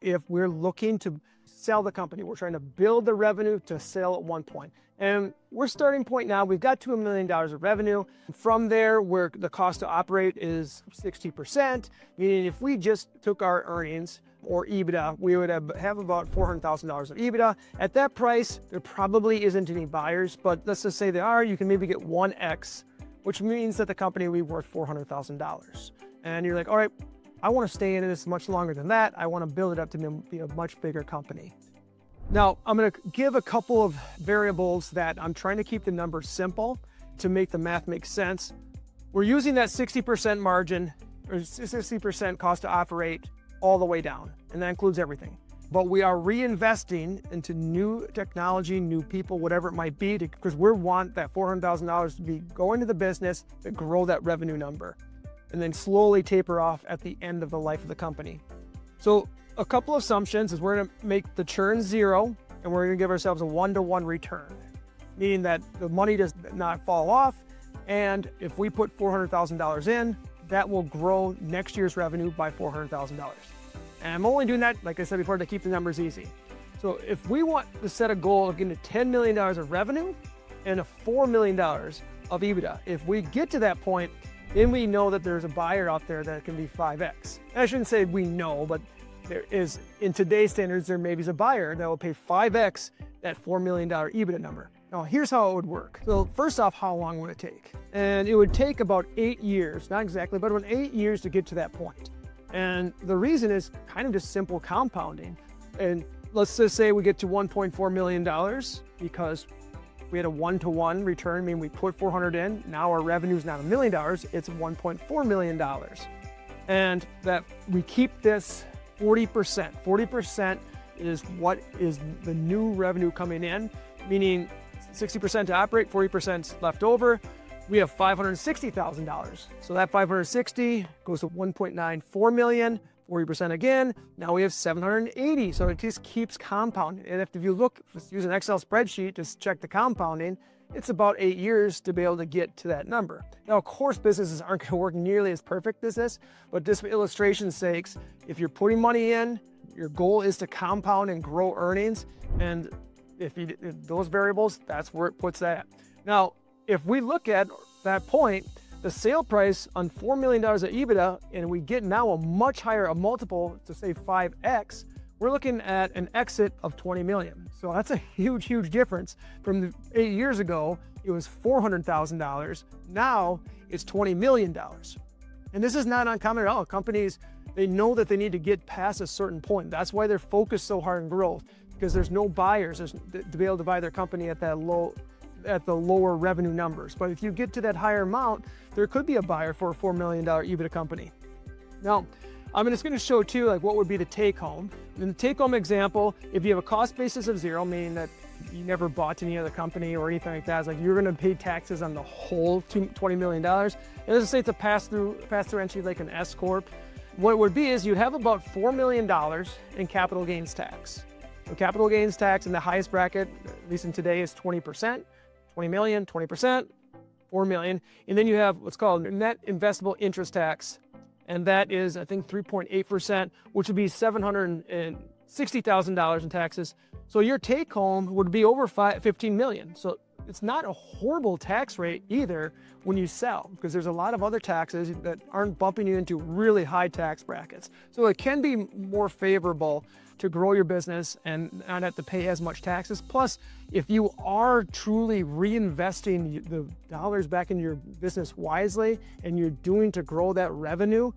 if we're looking to sell the company. We're trying to build the revenue to sell at one point. And we're starting point now, we've got to $1 million of revenue. From there, where the cost to operate is 60%, meaning if we just took our earnings or EBITDA, we would have about $400,000 of EBITDA. At that price, there probably isn't any buyers, but let's just say there are, you can maybe get 1x, which means that the company will be worth $400,000. And you're like, all right, I want to stay in this much longer than that. I want to build it up to be a much bigger company. Now, I'm going to give a couple of variables that I'm trying to keep the numbers simple to make the math make sense. We're using that 60% margin or 60% cost to operate all the way down, and that includes everything. But we are reinvesting into new technology, new people, whatever it might be, because we want that $400,000 to be going to the business to grow that revenue number, and then slowly taper off at the end of the life of the company. So a couple of assumptions is we're going to make the churn 0, and we're going to give ourselves a 1-to-1 return, meaning that the money does not fall off. And if we put $400,000 in, that will grow next year's revenue by $400,000. And I'm only doing that, like I said before, to keep the numbers easy. So if we want to set a goal of getting to $10 million of revenue and a $4 million of EBITDA, if we get to that point, then we know that there's a buyer out there that can be 5x. And I shouldn't say we know, but there is, in today's standards, there maybe is a buyer that will pay 5x that $4 million EBITDA number. Now, here's how it would work. So first off, how long would it take? And it would take about 8 years, not exactly, but about 8 years to get to that point. And the reason is kind of just simple compounding. And let's just say we get to $1.4 million because we had a 1-to-1 return, meaning we put 400 in. Now our revenue is not $1 million, it's $1.4 million. And that we keep this 40%. 40% is what is the new revenue coming in, meaning 60% to operate, 40% left over. We have $560,000. So that 560 goes to 1.94 million, 40% again. Now we have 780. So it just keeps compounding. And if you look, just use an Excel spreadsheet, just check the compounding, it's about 8 years to be able to get to that number. Now, of course, businesses aren't going to work nearly as perfect as this, but just for illustration's sakes, if you're putting money in, your goal is to compound and grow earnings. And if those variables, that's where it puts that. Now, if we look at that point, the sale price on $4 million of EBITDA, and we get now a much higher multiple to say 5x, we're looking at an exit of 20 million. So that's a huge, huge difference. From 8 years ago, it was $400,000. Now it's $20 million. And this is not uncommon at all. Companies, they know that they need to get past a certain point. That's why they're focused so hard on growth, because there's no buyers to be able to buy their company at the lower revenue numbers. But if you get to that higher amount, there could be a buyer for a $4 million EBITDA company. Now, I'm just going to show too, like what would be the take home. In the take home example, if you have a cost basis of 0, meaning that you never bought any other company or anything like that, it's like you're going to pay taxes on the whole $20 million. And let's say it's a pass-through entity like an S Corp. What it would be is you'd have about $4 million in capital gains tax. So capital gains tax in the highest bracket, at least in today, is 20%. 20 million, 20%, 4 million. And then you have what's called net investable interest tax. And that is, I think, 3.8%, which would be $760,000 in taxes. So your take home would be over 15 million. So it's not a horrible tax rate either when you sell, because there's a lot of other taxes that aren't bumping you into really high tax brackets. So it can be more favorable to grow your business and not have to pay as much taxes. Plus, if you are truly reinvesting the dollars back into your business wisely and you're doing to grow that revenue,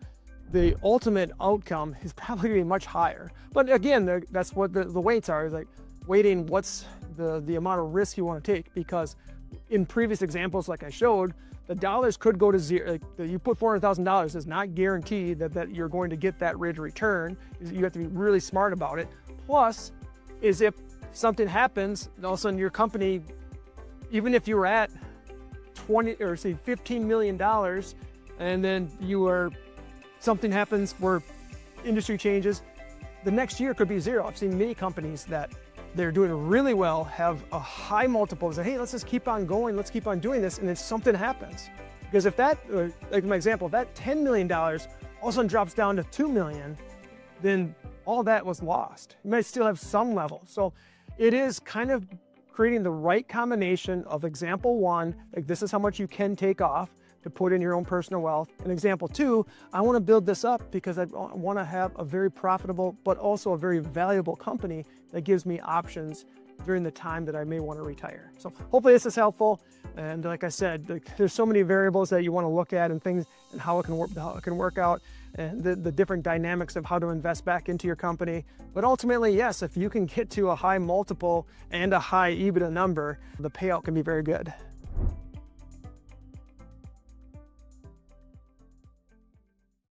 the ultimate outcome is probably going to be much higher. But again, that's what the weights are, is like weighting what's the amount of risk you want to take, because in previous examples, like I showed, the dollars could go to 0. Like you put $400,000 is not guaranteed that you're going to get that rate of return. You have to be really smart about it. Plus, is if something happens, and all of a sudden your company, even if you were at 20 or say $15 million, and then something happens where industry changes, the next year could be 0. I've seen many companies that they're doing really well, have a high multiple, and say, hey, let's just keep on going, let's keep on doing this, and then something happens. Because if that, like my example, if that $10 million all of a sudden drops down to $2 million, then all that was lost. You might still have some level. So it is kind of creating the right combination of example one, like this is how much you can take off to put in your own personal wealth. And example two, I want to build this up because I want to have a very profitable, but also a very valuable company that gives me options during the time that I may want to retire. So hopefully this is helpful. And like I said, there's so many variables that you want to look at and things and how it can work out, and the different dynamics of how to invest back into your company. But ultimately, yes, if you can get to a high multiple and a high EBITDA number, the payout can be very good.